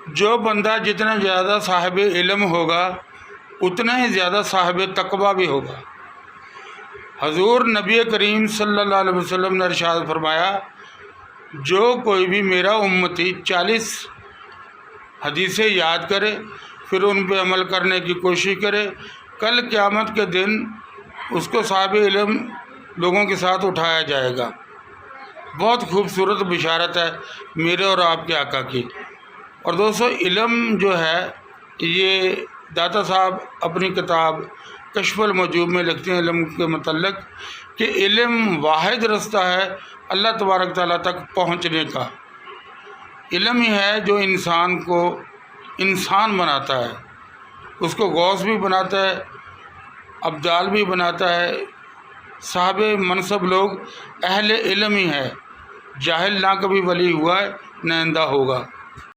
जो बंदा जितना ज़्यादा साहिब इल्म होगा उतना ही ज़्यादा साहिब तकवा भी होगा। हजूर नबी करीम सल्लल्लाहु अलैहि वसल्लम ने इरशाद फरमाया, जो कोई भी मेरा उम्मती 40 हदीसें याद करे फिर उन पे अमल करने की कोशिश करे, कल क़यामत के दिन उसको साहिब इल्म लोगों के साथ उठाया जाएगा। बहुत खूबसूरत बिशारत है मेरे और आपके आका की। और दोस्तों, इल्म जो है ये दाता साहब अपनी किताब कश्फुल मजूब में लिखते हैं इल्म के मतलब कि इल्म वाहिद रास्ता है अल्लाह तबारक ताला तक पहुँचने का। इल्म ही है जो इंसान को इंसान बनाता है, उसको गौस भी बनाता है, अब्दाल भी बनाता है। साहिब मनसब लोग अहले इल्म ही है, जाहिल ना कभी वली हुआ है न आइंदा होगा।